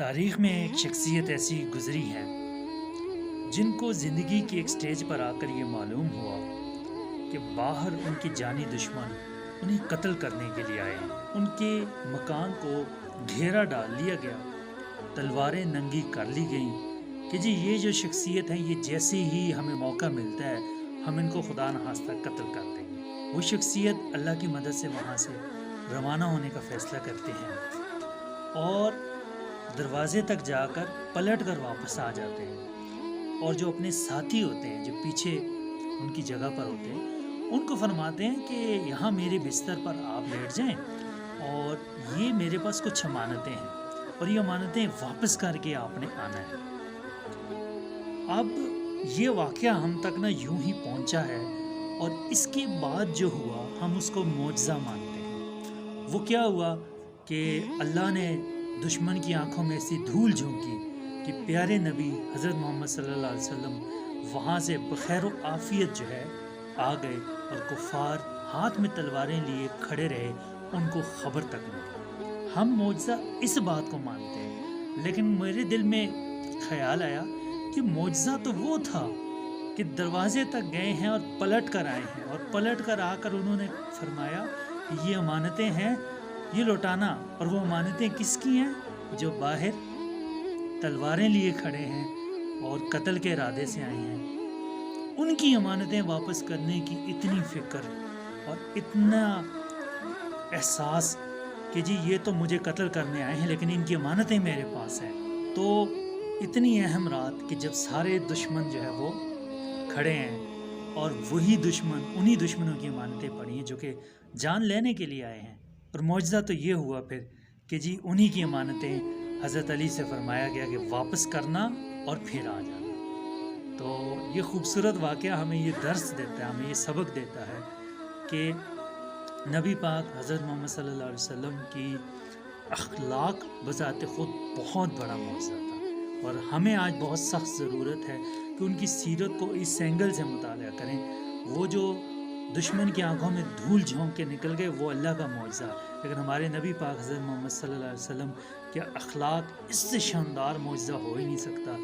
تاریخ میں ایک شخصیت ایسی گزری ہے جن کو زندگی کی ایک سٹیج پر آ کر یہ معلوم ہوا کہ باہر ان کی جانی دشمن انہیں قتل کرنے کے لیے آئے ہیں۔ ان کے مکان کو گھیرا ڈال لیا گیا، تلواریں ننگی کر لی گئیں کہ جی یہ جو شخصیت ہیں یہ جیسے ہی ہمیں موقع ملتا ہے ہم ان کو خدا نخواستہ قتل کر دیں گے۔ وہ شخصیت اللہ کی مدد سے وہاں سے روانہ ہونے کا فیصلہ کرتے ہیں اور دروازے تک جا کر پلٹ کر واپس آ جاتے ہیں، اور جو اپنے ساتھی ہوتے ہیں جو پیچھے ان کی جگہ پر ہوتے ہیں ان کو فرماتے ہیں کہ یہاں میرے بستر پر آپ لیٹ جائیں اور یہ میرے پاس کچھ امانتیں ہیں اور یہ امانتیں واپس کر کے آپ نے آنا ہے۔ اب یہ واقعہ ہم تک نہ یوں ہی پہنچا ہے اور اس کے بعد جو ہوا ہم اس کو معجزہ مانتے ہیں۔ وہ کیا ہوا کہ اللہ نے دشمن کی آنکھوں میں ایسی دھول جھونکی کہ پیارے نبی حضرت محمد صلی اللہ علیہ وسلم وہاں سے بخیر و عافیت جو ہے آ گئے، اور کفار ہاتھ میں تلواریں لیے کھڑے رہے، ان کو خبر تک نہیں۔ ہم معجزہ اس بات کو مانتے ہیں، لیکن میرے دل میں خیال آیا کہ معجزہ تو وہ تھا کہ دروازے تک گئے ہیں اور پلٹ کر آئے ہیں، اور پلٹ کر آ کر انہوں نے فرمایا کہ یہ امانتیں ہیں، یہ لوٹانا۔ اور وہ امانتیں کس کی ہیں؟ جو باہر تلواریں لیے کھڑے ہیں اور قتل کے ارادے سے آئے ہیں، ان کی امانتیں واپس کرنے کی اتنی فکر اور اتنا احساس کہ جی یہ تو مجھے قتل کرنے آئے ہیں لیکن ان کی امانتیں میرے پاس ہیں۔ تو اتنی اہم رات کہ جب سارے دشمن جو ہے وہ کھڑے ہیں اور وہی دشمن انہی دشمنوں کی امانتیں پڑی ہیں جو کہ جان لینے کے لیے آئے ہیں۔ اور معجزہ تو یہ ہوا پھر کہ جی انہی کی امانتیں حضرت علی سے فرمایا گیا کہ واپس کرنا اور پھر آ جانا۔ تو یہ خوبصورت واقعہ ہمیں یہ درس دیتا ہے، ہمیں یہ سبق دیتا ہے کہ نبی پاک حضرت محمد صلی اللہ علیہ وسلم کی اخلاق بذات خود بہت بڑا معجزہ تھا، اور ہمیں آج بہت سخت ضرورت ہے کہ ان کی سیرت کو اس اینگل سے مطالعہ کریں۔ وہ جو دشمن کی آنکھوں میں دھول جھونک کے نکل گئے وہ اللہ کا معجزہ، لیکن ہمارے نبی پاک حضرت محمد صلی اللہ علیہ وسلم کے اخلاق اس سے شاندار معجزہ ہو ہی نہیں سکتا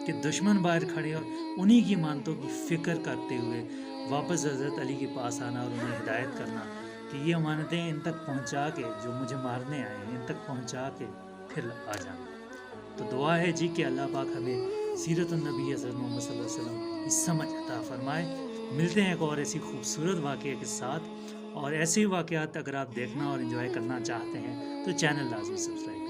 کہ دشمن باہر کھڑے اور انہی کی مانتوں کی فکر کرتے ہوئے واپس حضرت علی کے پاس آنا اور انہیں ہدایت کرنا کہ یہ امانتیں ان تک پہنچا کے جو مجھے مارنے آئے ہیں ان تک پہنچا کے پھر آ جانا۔ تو دعا ہے جی کہ اللہ پاک ہمیں سیرت النبی حضرت محمد صلی اللہ علیہ وسلم کی سمجھ عطا فرمائے۔ ملتے ہیں ایک اور ایسی خوبصورت واقعے کے ساتھ، اور ایسے ہی واقعات اگر آپ دیکھنا اور انجوائے کرنا چاہتے ہیں تو چینل لازمی سبسکرائب